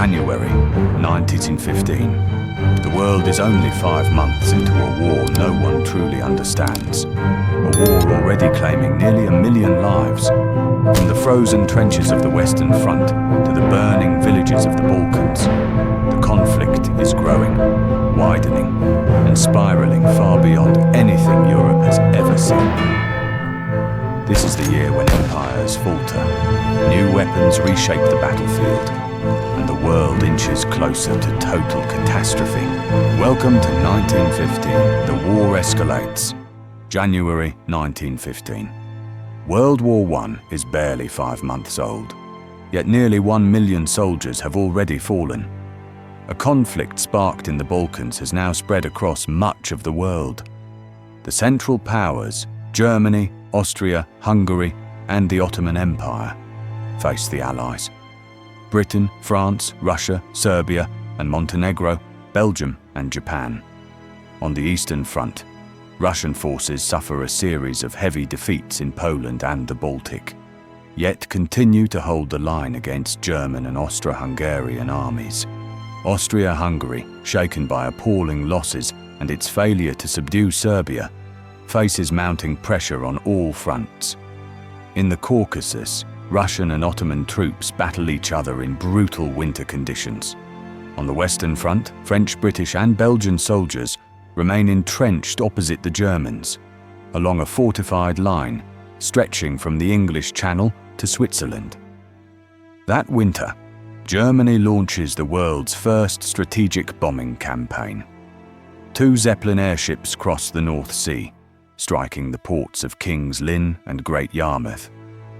January 1915. The world is only 5 months into a war no one truly understands. A war already claiming nearly 1 million lives. From the frozen trenches of the Western Front to the burning villages of the Balkans, the conflict is growing, widening, and spiraling far beyond anything Europe has ever seen. This is the year when empires falter, new weapons reshape the battlefield, and the world inches closer to total catastrophe. Welcome to 1915. The war escalates. January 1915. World War I is barely 5 months old, yet nearly 1 million soldiers have already fallen. A conflict sparked in the Balkans has now spread across much of the world. The Central Powers, Germany, Austria-Hungary, and the Ottoman Empire, face the Allies. Britain, France, Russia, Serbia, and Montenegro, Belgium, and Japan. On the Eastern Front, Russian forces suffer a series of heavy defeats in Poland and the Baltic, yet continue to hold the line against German and Austro-Hungarian armies. Austria-Hungary, shaken by appalling losses and its failure to subdue Serbia, faces mounting pressure on all fronts. In the Caucasus, Russian and Ottoman troops battle each other in brutal winter conditions. On the Western Front, French, British, and Belgian soldiers remain entrenched opposite the Germans, along a fortified line stretching from the English Channel to Switzerland. That winter, Germany launches the world's first strategic bombing campaign. 2 Zeppelin airships cross the North Sea, striking the ports of King's Lynn and Great Yarmouth,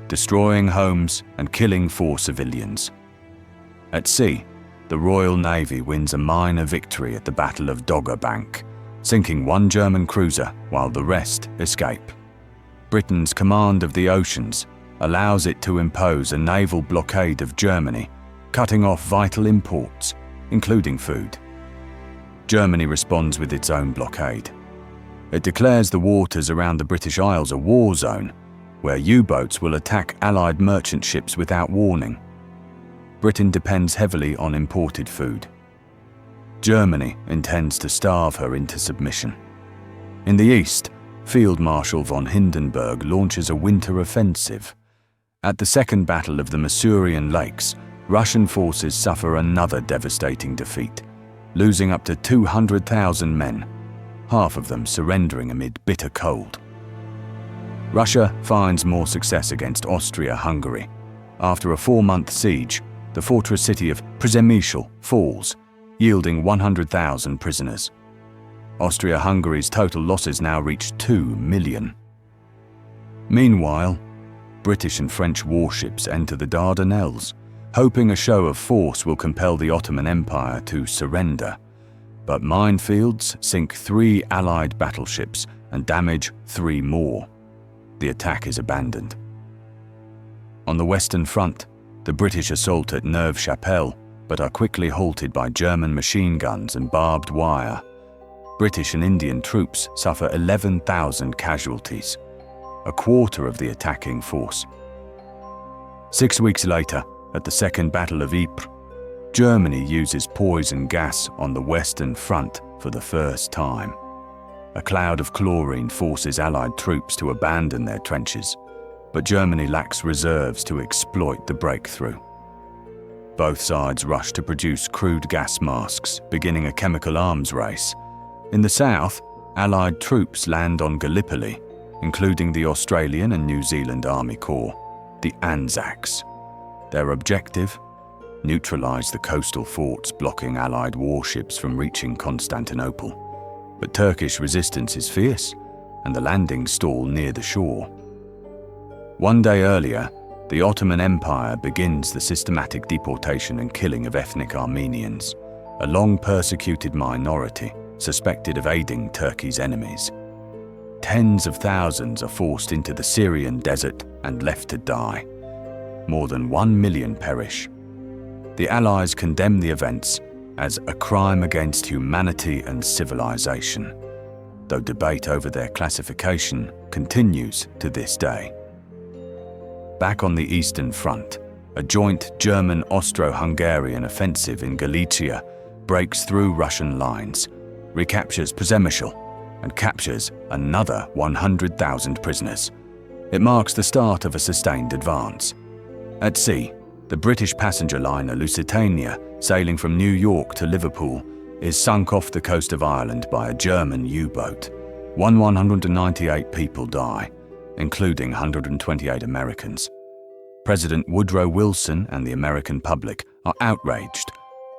destroying homes and killing 4 civilians. At sea, the Royal Navy wins a minor victory at the Battle of Dogger Bank, sinking 1 German cruiser while the rest escape. Britain's command of the oceans allows it to impose a naval blockade of Germany, cutting off vital imports, including food. Germany responds with its own blockade. It declares the waters around the British Isles a war zone, where U-boats will attack Allied merchant ships without warning. Britain depends heavily on imported food. Germany intends to starve her into submission. In the east, Field Marshal von Hindenburg launches a winter offensive. At the Second Battle of the Masurian Lakes, Russian forces suffer another devastating defeat, losing up to 200,000 men, half of them surrendering amid bitter cold. Russia finds more success against Austria-Hungary. After a 4-month siege, the fortress city of Przemyśl falls, yielding 100,000 prisoners. Austria-Hungary's total losses now reach 2 million. Meanwhile, British and French warships enter the Dardanelles, hoping a show of force will compel the Ottoman Empire to surrender. But minefields sink 3 Allied battleships and damage 3 more. The attack is abandoned. On the Western Front, the British assault at Neuve-Chapelle, but are quickly halted by German machine guns and barbed wire. British and Indian troops suffer 11,000 casualties, a quarter of the attacking force. 6 weeks later, at the Second Battle of Ypres, Germany uses poison gas on the Western Front for the first time. A cloud of chlorine forces Allied troops to abandon their trenches, but Germany lacks reserves to exploit the breakthrough. Both sides rush to produce crude gas masks, beginning a chemical arms race. In the south, Allied troops land on Gallipoli, including the Australian and New Zealand Army Corps, the Anzacs. Their objective? Neutralize the coastal forts blocking Allied warships from reaching Constantinople. But Turkish resistance is fierce, and the landings stall near the shore. 1 day earlier, the Ottoman Empire begins the systematic deportation and killing of ethnic Armenians, a long-persecuted minority suspected of aiding Turkey's enemies. Tens of thousands are forced into the Syrian desert and left to die. More than 1 million perish. The Allies condemn the events as a crime against humanity and civilization, though debate over their classification continues to this day. Back on the Eastern Front, a joint German-Austro-Hungarian offensive in Galicia breaks through Russian lines, recaptures Przemyśl, and captures another 100,000 prisoners. It marks the start of a sustained advance. At sea, the British passenger liner Lusitania, sailing from New York to Liverpool, is sunk off the coast of Ireland by a German U-boat. 198 people die, including 128 Americans. President Woodrow Wilson and the American public are outraged,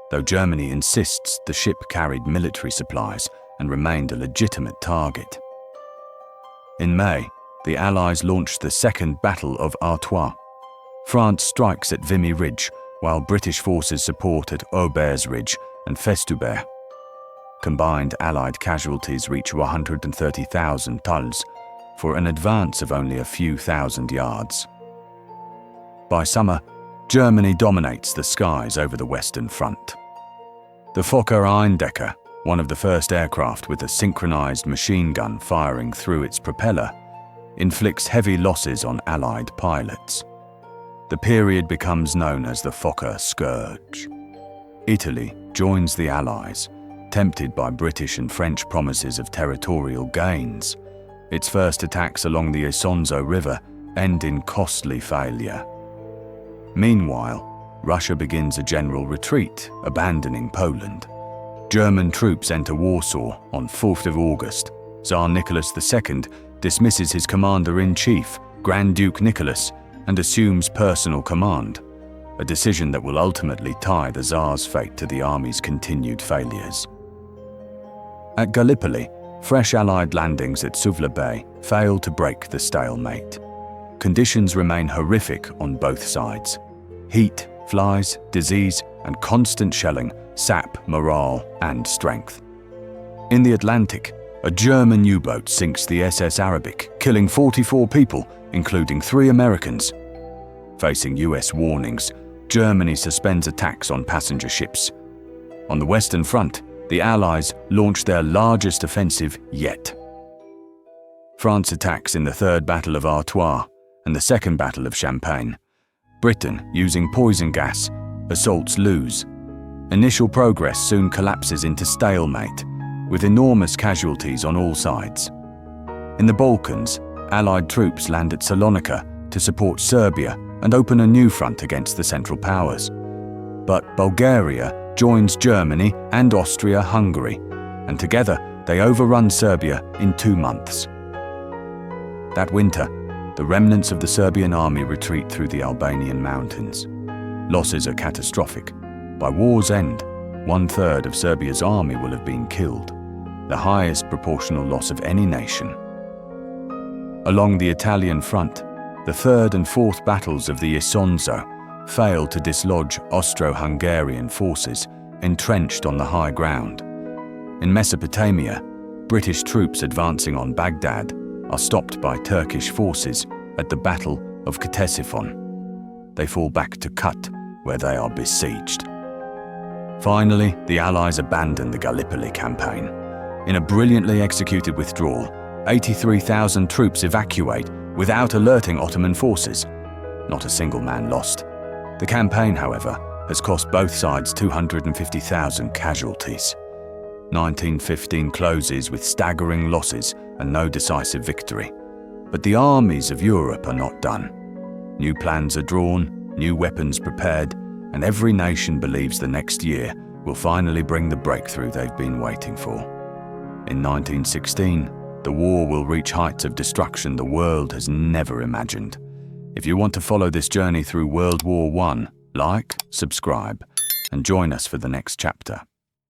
though Germany insists the ship carried military supplies and remained a legitimate target. In May, the Allies launched the Second Battle of Artois. France strikes at Vimy Ridge, while British forces support at Aubers Ridge and Festubert. Combined Allied casualties reach 130,000 tons, for an advance of only a few thousand yards. By summer, Germany dominates the skies over the Western Front. The Fokker Eindecker, one of the first aircraft with a synchronized machine gun firing through its propeller, inflicts heavy losses on Allied pilots. The period becomes known as the Fokker Scourge. Italy joins the Allies, tempted by British and French promises of territorial gains. Its first attacks along the Isonzo River end in costly failure. Meanwhile, Russia begins a general retreat, abandoning Poland. German troops enter Warsaw on 4th of August. Tsar Nicholas II dismisses his commander-in-chief, Grand Duke Nicholas, and assumes personal command, a decision that will ultimately tie the Tsar's fate to the army's continued failures. At Gallipoli, fresh Allied landings at Suvla Bay fail to break the stalemate. Conditions remain horrific on both sides. Heat, flies, disease, and constant shelling sap morale and strength. In the Atlantic, a German U-boat sinks the SS Arabic, killing 44 people, including 3 Americans. Facing US warnings, Germany suspends attacks on passenger ships. On the Western Front, the Allies launch their largest offensive yet. France attacks in the Third Battle of Artois and the Second Battle of Champagne. Britain, using poison gas, assaults Luz. Initial progress soon collapses into stalemate, with enormous casualties on all sides. In the Balkans, Allied troops land at Salonika to support Serbia and open a new front against the Central Powers. But Bulgaria joins Germany and Austria-Hungary, and together they overrun Serbia in 2 months. That winter, the remnants of the Serbian army retreat through the Albanian mountains. Losses are catastrophic. By war's end, 1/3 of Serbia's army will have been killed, the highest proportional loss of any nation. Along the Italian front, the third and fourth battles of the Isonzo failed to dislodge Austro-Hungarian forces entrenched on the high ground. In Mesopotamia, British troops advancing on Baghdad are stopped by Turkish forces at the Battle of Ctesiphon. They fall back to Kut, where they are besieged. Finally, the Allies abandon the Gallipoli campaign. In a brilliantly executed withdrawal, 83,000 troops evacuate without alerting Ottoman forces. Not a single man lost. The campaign, however, has cost both sides 250,000 casualties. 1915 closes with staggering losses and no decisive victory. But the armies of Europe are not done. New plans are drawn, new weapons prepared, and every nation believes the next year will finally bring the breakthrough they've been waiting for. In 1916, the war will reach heights of destruction the world has never imagined. If you want to follow this journey through World War I, like, subscribe, and join us for the next chapter.